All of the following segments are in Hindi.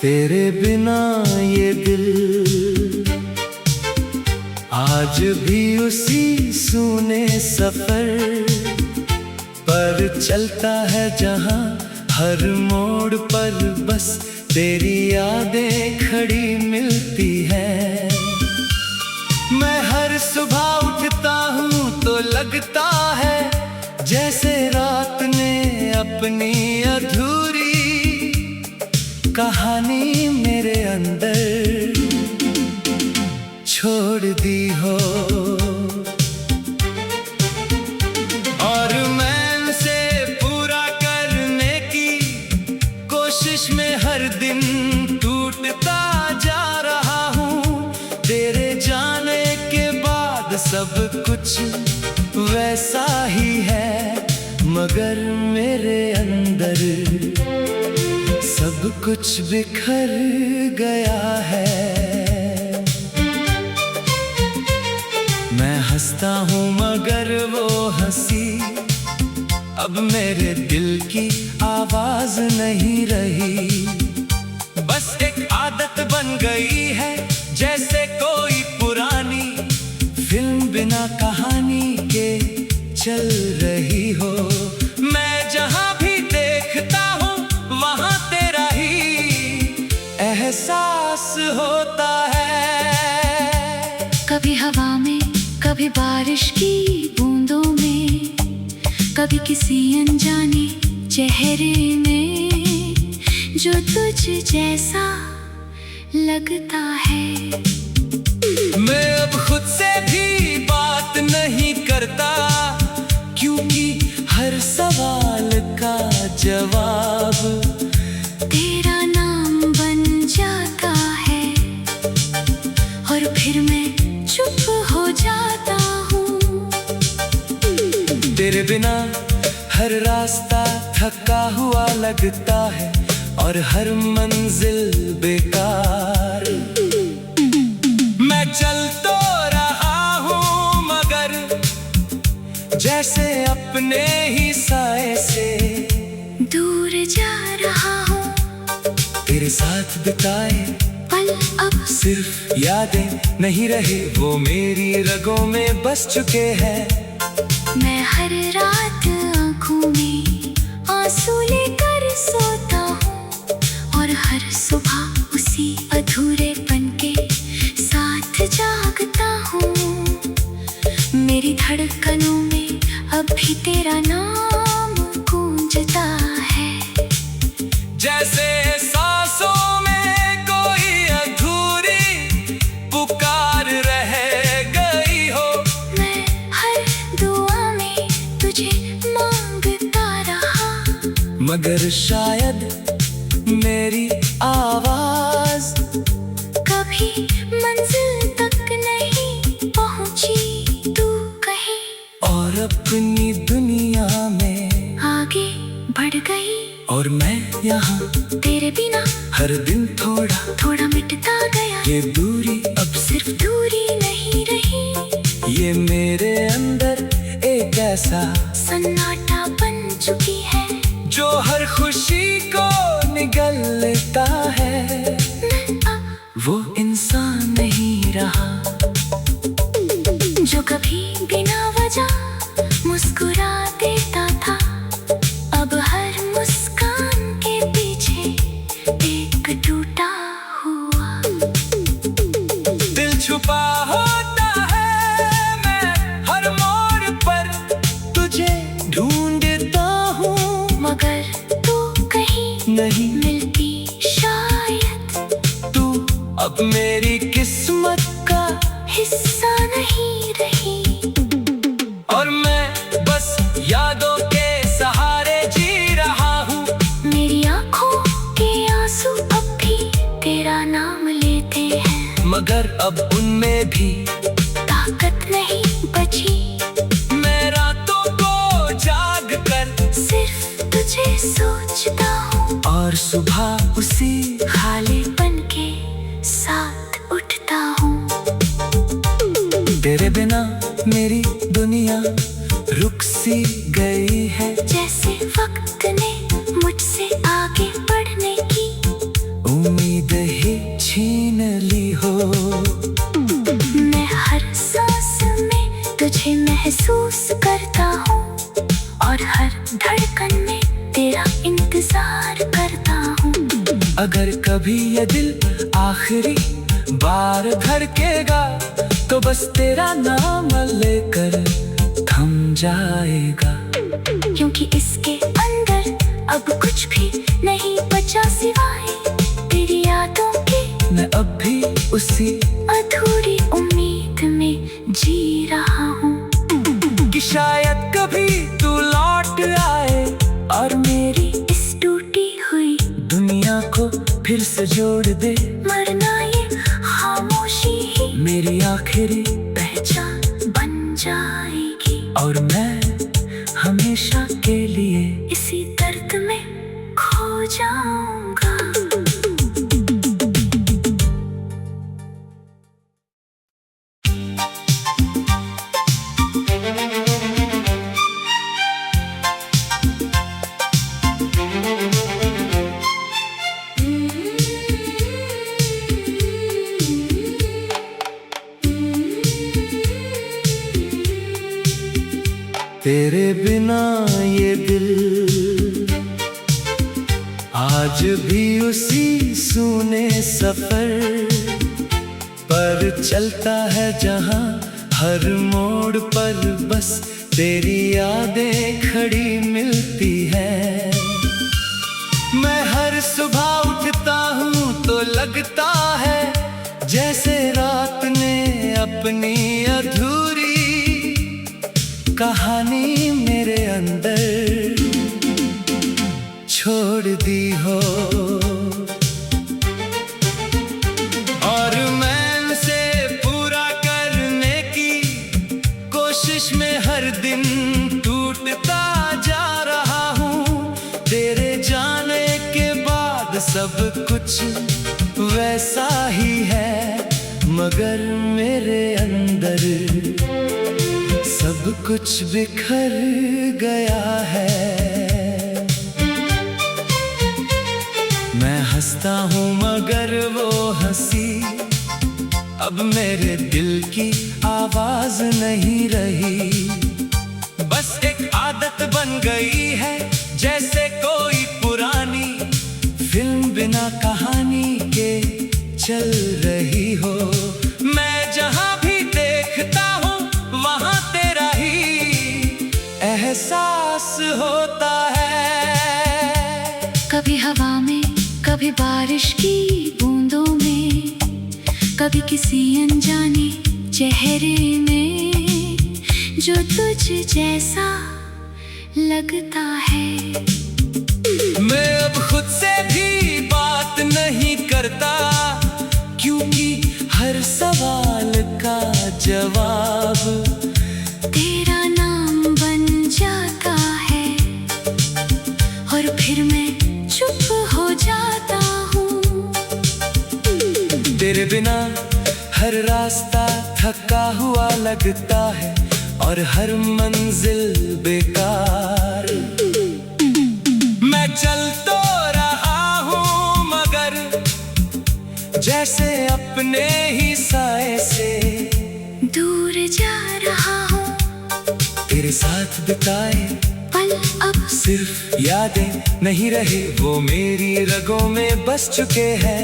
तेरे बिना ये दिल आज भी उसी सूने सफर पर चलता है, जहां हर मोड़ पर बस तेरी यादें खड़ी मिलती है। मैं हर सुबह उठता हूँ तो लगता है जैसे रात ने अपनी अधूरी कहानी मेरे अंदर छोड़ दी हो, और मैं उसे पूरा करने की कोशिश में हर दिन टूटता जा रहा हूँ। तेरे जाने के बाद सब कुछ वैसा ही है, मगर मेरे अंदर सब कुछ बिखर गया है। मैं हंसता हूँ मगर वो हंसी अब मेरे दिल की आवाज नहीं रही। बस एक आदत बन गई है, जैसे कोई पुरानी फिल्म बिना कहानी के चल रही हो। मैं जहां भी देखता हूँ वहां तेरा ही एहसास होता है। कभी हवा में, कभी बारिश की बूंदों में, कभी किसी अनजाने चेहरे में जो तुझ जैसा लगता है। मैं अब खुद से भी बात नहीं करता, क्योंकि हर सवाल का जवाब तेरा नाम बन जाता है, और फिर मैं चुप हो जाता हूँ। तेरे बिना हर रास्ता थका हुआ लगता है, और हर मंजिल बेकार। मैं चल तो रहा हूँ मगर जैसे अपने ही साए से दूर जा रहा हूँ। तेरे साथ बिताए पल अब सिर्फ यादें नहीं रहे, वो मेरी रगों में बस चुके हैं। मैं हर रात आँखों में आंसू लेकर सोता हूँ, और हर सुबह उसी अधूरेपन के साथ जागता हूँ। मेरी धड़कनों में अब भी तेरा नाम गूंजता है, जैसे सांसों में कोई अधूरी पुकार रह गई हो। मैं हर दुआ में तुझे मांगता रहा, मगर शायद मेरी आवाज कभी मंजिल तक नहीं पहुंची। तू कहीं और अपनी दुनिया में आगे बढ़ गई, और मैं यहाँ तेरे बिना हर दिन थोड़ा थोड़ा मिटता गया। ये दूरी अब सिर्फ दूरी नहीं रही, ये मेरे अंदर एक ऐसा सन्नाटा बन चुकी है, जो हर खुशी को निगल लेता है। मैं अब वो इंसान नहीं रहा जो कभी बिना वजह मुस्कुरा देता था। अब हर मुस्कान के पीछे एक टूटा हुआ दिल छुपा होता है। मैं हर मोड़ पर तुझे ढूंढता हूँ, मगर तू कहीं नहीं मिलती शायद। तू अब मेरी किस्मत का हिस्सा नहीं रही, और मैं बस यादों के सहारे जी रहा हूँ। मेरी आँखों के आंसू अब भी तेरा नाम लेते हैं, मगर अब उनमें भी ताकत नहीं बची। मैं रातों को जाग कर सिर्फ तुझे सोचता हूँ, और सुबह उसी खालीपन के साथ उठता हूँ। तेरे बिना मेरी दुनिया रुक सी गई है, जैसे वक्त ने मुझसे आगे बढ़ने की उम्मीद तेरा इंतजार करता हूँ। अगर कभी ये दिल आखिरी बार धड़केगा तो बस तेरा नाम लेकर थम जाएगा। क्योंकि इसके अंदर अब कुछ भी नहीं बचा सिवाय तेरी यादों के। मैं अब भी उसी अधूरी उम्मीद में जी रहा हूँ कि शायद कभी तू लौट आए और मेरी इस टूटी हुई दुनिया को फिर से जोड़ दे। मरना ये खामोशी ही मेरी आखिरी पहचान बन जाएगी और मैं हमेशा के लिए इसी दर्द में खो जाऊंगा। तेरे बिना ये दिल आज भी उसी सूने सफर पर चलता है जहां हर मोड़ पर बस तेरी यादें खड़ी मिलती है। मैं हर सुबह उठता हूँ तो लगता है जैसे रात ने अपनी अधूरी कहानी मेरे अंदर छोड़ दी हो। और मैं उसे पूरा करने की कोशिश में हर दिन टूटता जा रहा हूँ। तेरे जाने के बाद सब कुछ वैसा ही है मगर मेरे अंदर सब कुछ बिखर गया है। मैं हंसता हूँ मगर वो हंसी अब मेरे दिल की आवाज नहीं रही। बस एक आदत बन गई है जैसे कोई पुरानी फिल्म बिना कहानी के चल रही हो। मैं जहाँ भी देखता हूँ वहाँ तेरा ही एहसास होता है। कभी हवा में, कभी बारिश की बूंदों में, कभी किसी अनजाने चेहरे में जो तुझ जैसा लगता है। मैं अब खुद से भी बात नहीं करता क्योंकि हर सवाल का जवाब तेरा नाम बन जाता है और फिर मैं चुप हो जाता हूँ। तेरे बिना हर रास्ता थका हुआ लगता है और हर मंजिल बेकार। मैं चल तो रहा हूँ मगर जैसे अपने ही साए से दूर जा रहा हूँ। तेरे साथ बिताए पल अब सिर्फ यादें नहीं रहे, वो मेरी रगों में बस चुके हैं।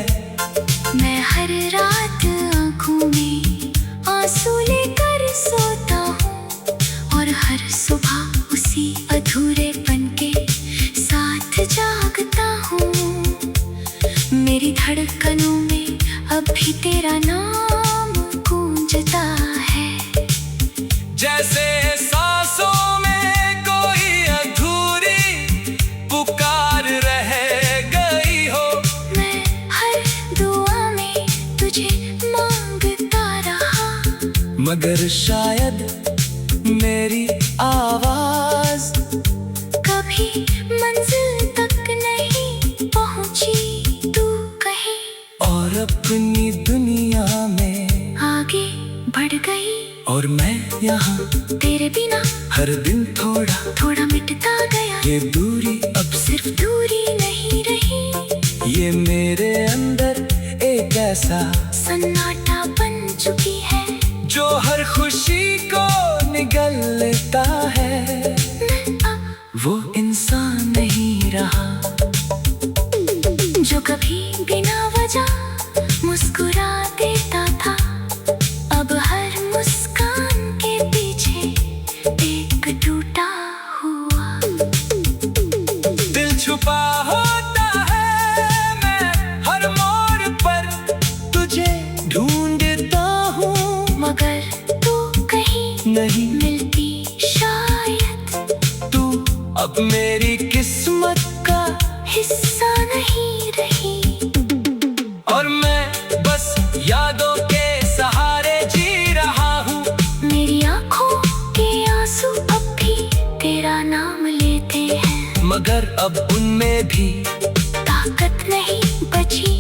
मैं हर रात आँखों में आंसू लेकर सोता हूँ और हर सुबह उसी अधूरेपन के साथ जागता हूँ। मेरी धड़कनों में अब भी तेरा नाम गूंजता है। जैसे सांसों में कोई अधूरी पुकार रह गई हो। मैं हर दुआ में तुझे मांगता रहा मगर शायद मेरी आवाज कभी मंजिल तक नहीं पहुंची। तू कहीं और अपनी दुनिया में आगे बढ़ गई और मैं यहाँ तेरे बिना हर दिन थोड़ा थोड़ा मिटता गया। ये दूरी अब सिर्फ दूरी नहीं रही, ये मेरे अंदर एक ऐसा सन्नाटा बन चुकी है जो हर खुशी को निगल लेता है। मैं अब वो इंसान नहीं रहा, जो कभी बिना वजह मुस्कुरा देता था, अब हर मुस्कान के पीछे एक टूटा हुआ दिल छुपा होता है। मैं हर मोड़ पर तुझे ढूंढता हूँ, मगर तू कहीं नहीं मिलती शायद, तू अब मेरी किस्मत का हिस्सा नहीं रही। और मैं बस यादों के सहारे जी रहा हूँ। मेरी आँखों के आंसू अब भी तेरा नाम लेते हैं, मगर अब उनमें भी ताकत नहीं बची।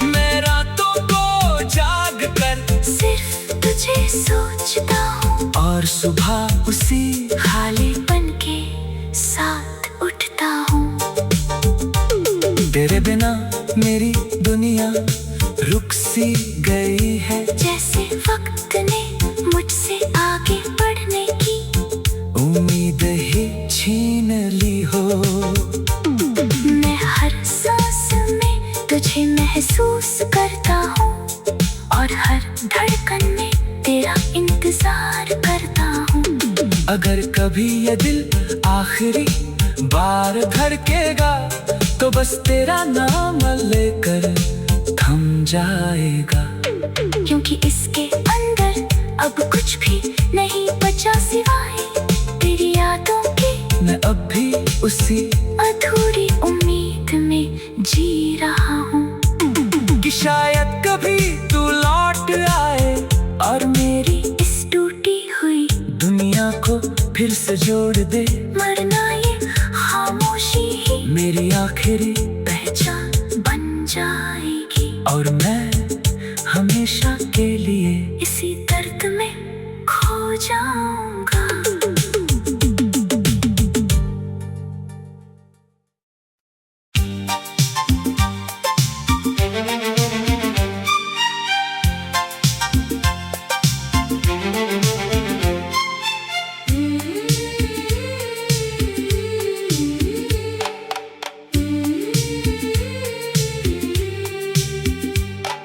मैं रातों को जाग कर सिर्फ तुझे सोचता हूँ, और सुबह उसी खालीपन के साथ उठता हूँ। तेरे बिना मेरी दुनिया रुक सी गई है, जैसे वक्त ने मुझसे आगे बढ़ने की उम्मीद ही छीन ली हो। मैं हर सांस में तुझे महसूस करता हूँ, और हर धड़कन में तेरा इंतजार करता हूँ। अगर कभी ये दिल आखिरी बार धड़केगा, तो बस तेरा नाम लेकर थम जाएगा। क्योंकि इसके अंदर अब कुछ भी नहीं बचा सिवाय तेरी यादों के। मैं अब भी उसी अधूरी उम्मीद में जी रहा हूँ कि शायद कभी तू लौट आए, और मेरी इस टूटी हुई दुनिया को फिर से जोड़ दे। मरना ये खामोशी ही मेरी आखिरी पहचान बन जाएगी, और मैं हमेशा के लिए इसी दर्द में खो जाऊंगा।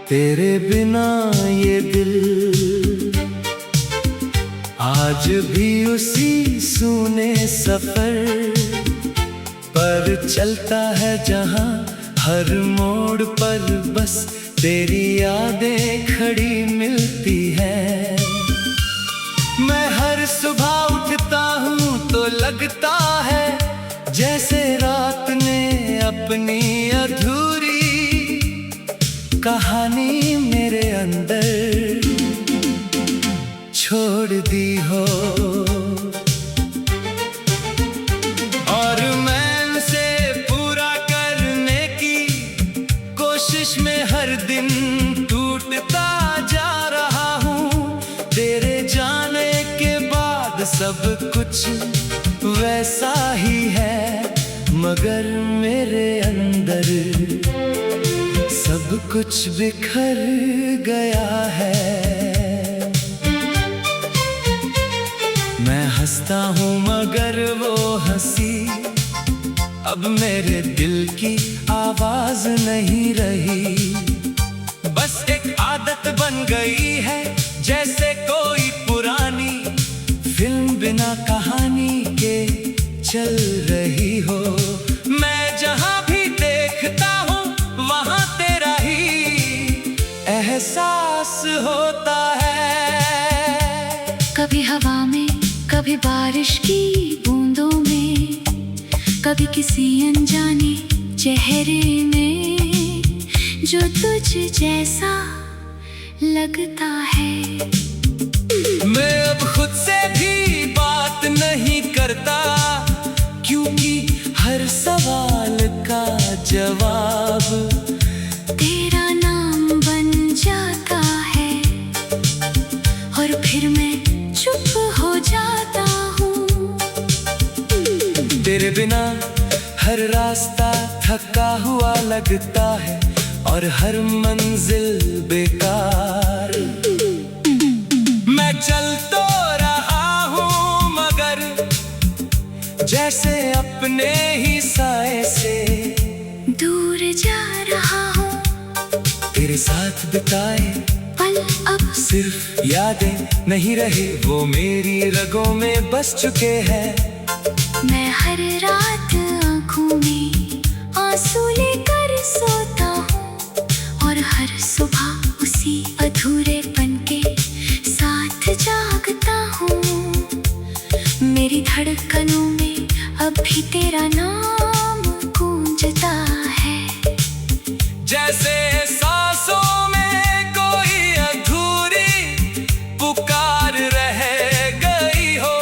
तेरे बिना ये दिल आज भी उसी सूने सफर पर चलता है, जहां हर मोड़ पर बस तेरी यादें खड़ी मिलती हैं। मैं हर सुबह उठता हूँ तो लगता है जैसे रात ने अपनी अधूरी कहानी मेरे अंदर छोड़ दी हो। और मैं उसे पूरा करने की कोशिश में हर दिन टूटता जा रहा हूँ। तेरे जाने के बाद सब कुछ वैसा ही है, मगर मेरे अंदर सब कुछ बिखर गया है। मैं हंसता हूँ मगर वो हंसी अब मेरे दिल की आवाज नहीं रही। बस एक आदत बन गई है, जैसे कोई पुरानी फिल्म बिना कहानी के चल रही हो। मैं जहाँ भी देखता हूँ वहाँ तेरा ही एहसास होता है। कभी हवा में, कभी बारिश की बूंदों में, कभी किसी अनजाने चेहरे में जो तुझ जैसा लगता है। मैं अब खुद से भी बात नहीं करता, क्योंकि हर सवाल का जवाब तेरा नाम बन जाता है, और फिर मैं चुप हो जाता हूँ। तेरे बिना हर रास्ता थका हुआ लगता है, और हर मंजिल बेकार। मैं चल तो रहा हूँ मगर जैसे अब अपने ही साए से दूर जा रहा हूँ। तेरे साथ बिताए पल अब सिर्फ यादें नहीं रहे, वो मेरी रगों में बस चुके हैं। मैं हर रात आँखों में आंसू लेकर सोता हूँ, और हर सुबह उसी अधूरेपन के साथ जागता हूँ। मेरी धड़कनों में अब भी तेरा नाम गूंजता है, जैसे सांसों में कोई अधूरी पुकार रह गई हो।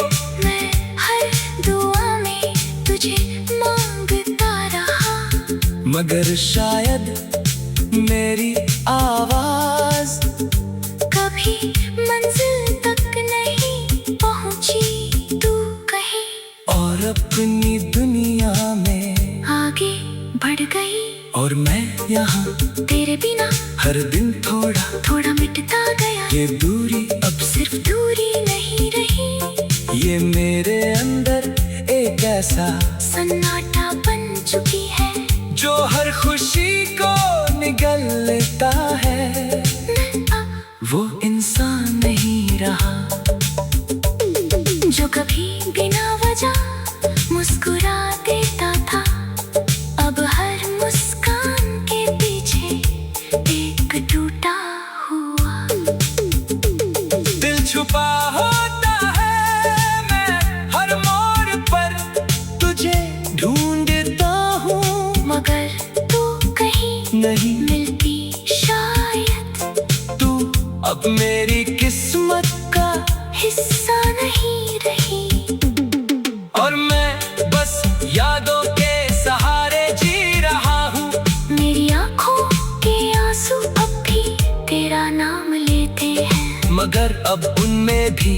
मैं हर दुआ में तुझे मांगता रहा, मगर शायद मेरी आवाज कभी मंजिल तक नहीं पहुंची। तू कहीं और अपनी दुनिया में आगे बढ़ गई, और मैं यहाँ तेरे बिना हर दिन थोड़ा थोड़ा मिटता गया। ये दूरी अब सिर्फ दूरी नहीं रही, ये मेरे अंदर एक ऐसा सन्नाटा बन चुकी है। जो हर खुशी को निगल लेता है। मैं अब वो इंसान नहीं रहा जो कभी बिना वजह मुस्कुरा देता था। अब हर मुस्कान के पीछे एक टूटा हुआ दिल छुपा होता है। मैं हर मोड़ पर तुझे ढूंढता हूँ, मगर तू कहीं नहीं मिलती शायद। तू अब मेरी किस्मत का हिस्सा नहीं रही, और मैं बस यादों के सहारे जी रहा हूँ। मेरी आंखों के आंसू अब भी तेरा नाम लेते हैं, मगर अब उनमें भी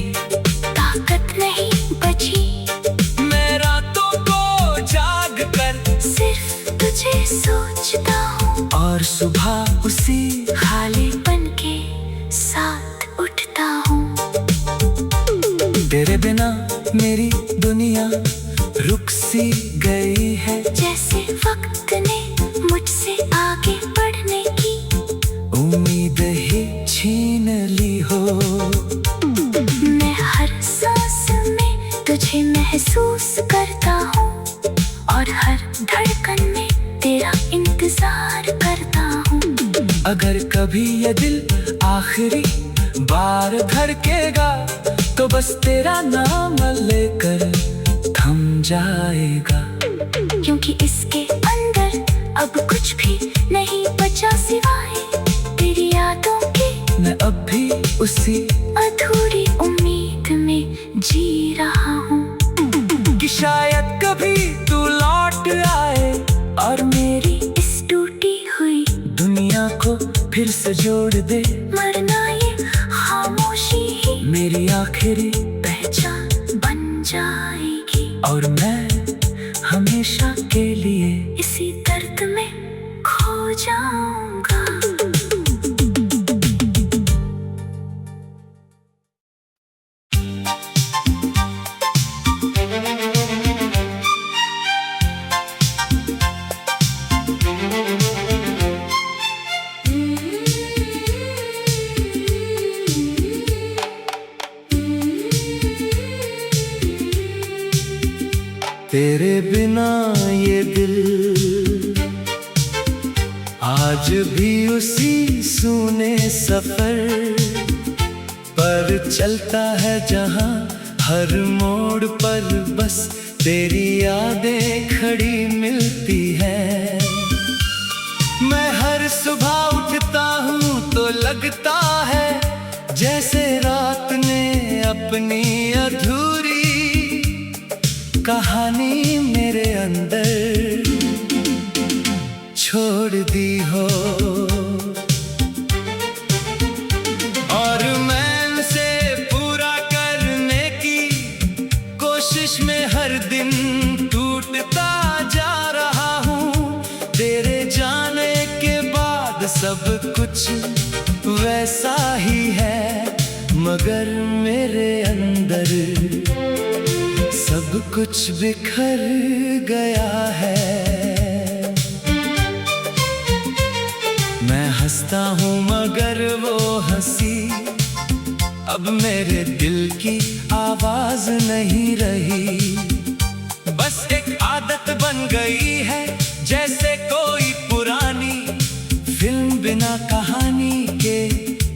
ताकत नहीं बची। मैं रातों को जाग कर सिर्फ तुझे सोचता हूँ, और सुबह उसी खालीपन के साथ उठता हूँ। तेरे बिना मेरी दुनिया रुक सी गई है, जैसे वक्त ने मुझसे आगे बढ़ने की उम्मीद ही छीन ली हो। मैं हर सांस में तुझे महसूस करता हूँ, और हर धड़कन में तेरा इंतजार करता हूँ। अगर कभी ये दिल आखिरी बार धड़केगा, तो बस तेरा नाम लेकर थम जाएगा। क्योंकि इसके अंदर अब कुछ भी नहीं बचा सिवाय तेरी यादों के। मैं अब भी उसी अधूरी उम्मीद में जी रहा हूँ कि शायद कभी तू लौट आए, और मेरी इस टूटी हुई दुनिया को फिर से जोड़ दे। मरना ये खामोशी ही मेरी आखिरी पहचान बन जाएगी, और मैं हमेशा के लिए इसी दर्द में खो जाऊंगा। तेरे बिना ये दिल आज भी उसी सूने सफर पर चलता है, जहां हर मोड़ पर बस तेरी यादें खड़ी मिलती है। मैं हर सुबह उठता हूँ तो लगता है जैसे रात ने अपनी अधूरी कहानी मेरे अंदर छोड़ दी हो। और मैं उसे पूरा करने की कोशिश में हर दिन टूटता जा रहा हूँ। तेरे जाने के बाद सब कुछ वैसा ही है, मगर मेरे अंदर सब कुछ बिखर गया है। मैं हंसता हूँ मगर वो हंसी अब मेरे दिल की आवाज नहीं रही। बस एक आदत बन गई है जैसे कोई पुरानी फिल्म बिना कहानी के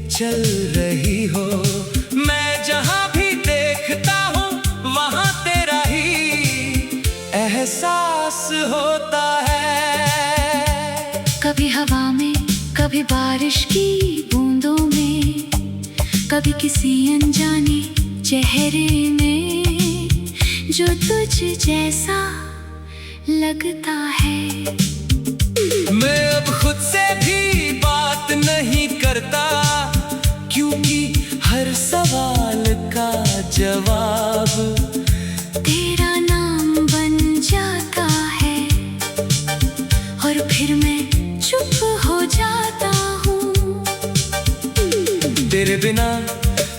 चल रही हो। मैं जहाँ भी देखता हूँ वहाँ तेरा ही एहसास होता है। कभी हवा में, कभी बारिश की बूंदों में, कभी किसी अनजाने चेहरे में जो तुझ जैसा लगता है। मैं अब खुद से भी बात नहीं करता क्योंकि हर सवाल का जवाब तेरा नाम बन जाता है और फिर मैं चुप हो जाता हूँ। तेरे बिना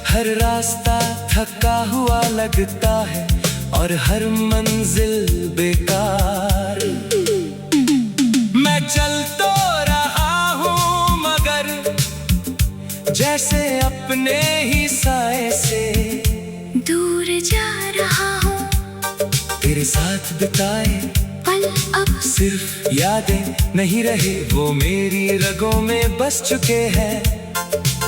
हर रास्ता थका हुआ लगता है और हर मंजिल बेकार। मैं चल तो रहा हूँ मगर जैसे अपने ही साए से दूर जा रहा हूँ। तेरे साथ बिताए पल अब सिर्फ यादें नहीं रहे, वो मेरी रगों में बस चुके हैं।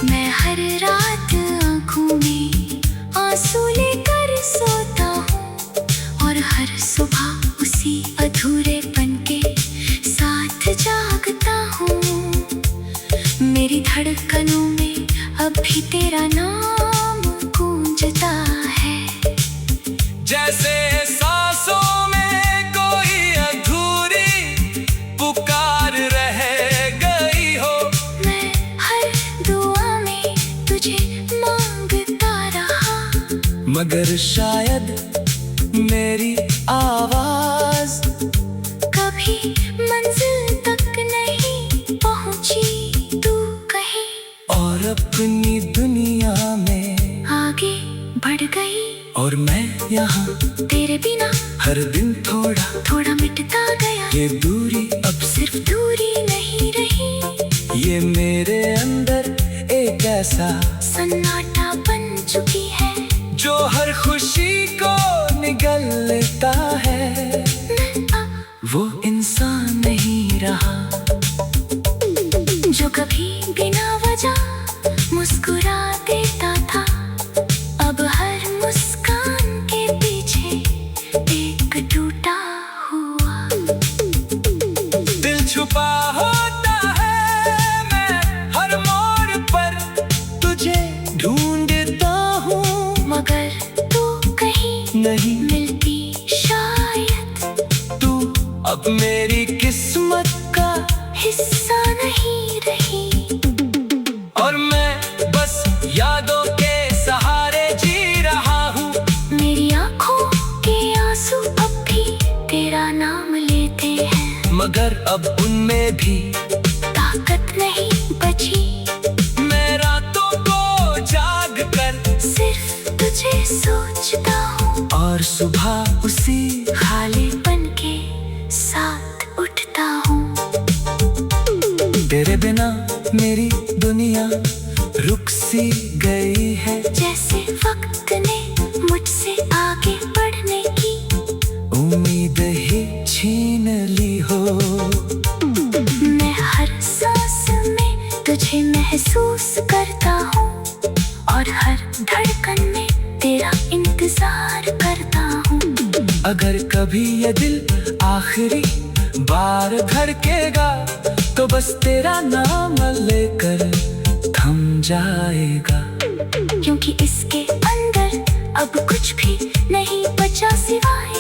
मैं हर रात आँखों में आंसू लेकर सोता हूँ और हर सुबह उसी अधूरेपन के साथ जागता हूँ। मेरी धड़कनों में अब भी तेरा नाम गूंजता है। जैसे सांसों में कोई अधूरी पुकार रह गई हो। मैं हर दुआ में तुझे मांगता रहा मगर शायद मेरी आवाज कभी मंजिल तक नहीं पहुंची। तू कहीं और अपनी दुनिया में आगे बढ़ गई और मैं यहाँ तेरे बिना हर दिन थोड़ा थोड़ा मिटता गया। ये दूरी अब सिर्फ दूरी नहीं रही, ये मेरे अंदर एक ऐसा सन्नाटा बन चुकी है जो हर खुशी को निगलता है। मैं अब वो इंसान नहीं रहा जो कभी बिना वजह मुस्कुरा देता था। अब हर मुस्कान के पीछे एक टूटा हुआ दिल छुपा होता है। मैं हर मोड़ पर तुझे ढूंढता हूँ मगर तू कहीं नहीं मिलती शायद। तू अब मेरी किस्मत का हिस्सा नहीं रही और मैं बस यादों के सहारे जी रहा हूँ। मेरी आँखों के आंसू अब भी तेरा नाम लेते हैं मगर अब उनमें भी ताकत नहीं बची। मैं रातों को जाग कर सिर्फ तुझे सोचता हूँ और सुबह उसी खालीपन के साथ उठता हूँ। तेरे बिना मेरी दुनिया रुक सी गई है। जैसे वक्त ने मुझसे आगे बढ़ने की उम्मीद ही छीन ली हो। मैं हर सांस में तुझे महसूस करता हूँ और हर धड़कन में तेरा इंतजार करता हूँ। अगर कभी ये दिल आखिरी बार धड़केगा तो बस तेरा नाम लेकर थम जाएगा। क्योंकि इसके अंदर अब कुछ भी नहीं बचा सिवाय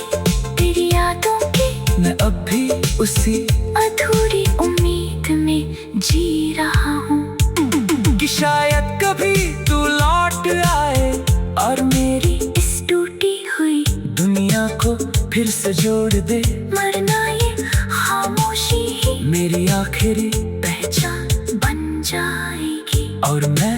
तेरी यादों के। मैं अब भी उसी अधूरी उम्मीद में जी रहा हूँ कि शायद कभी तू लौट आए और मेरी इस टूटी हुई दुनिया को फिर से जोड़ दे। मरना ये खामोशी ही मेरी आखिरी पहचान बन जाएगी और मैं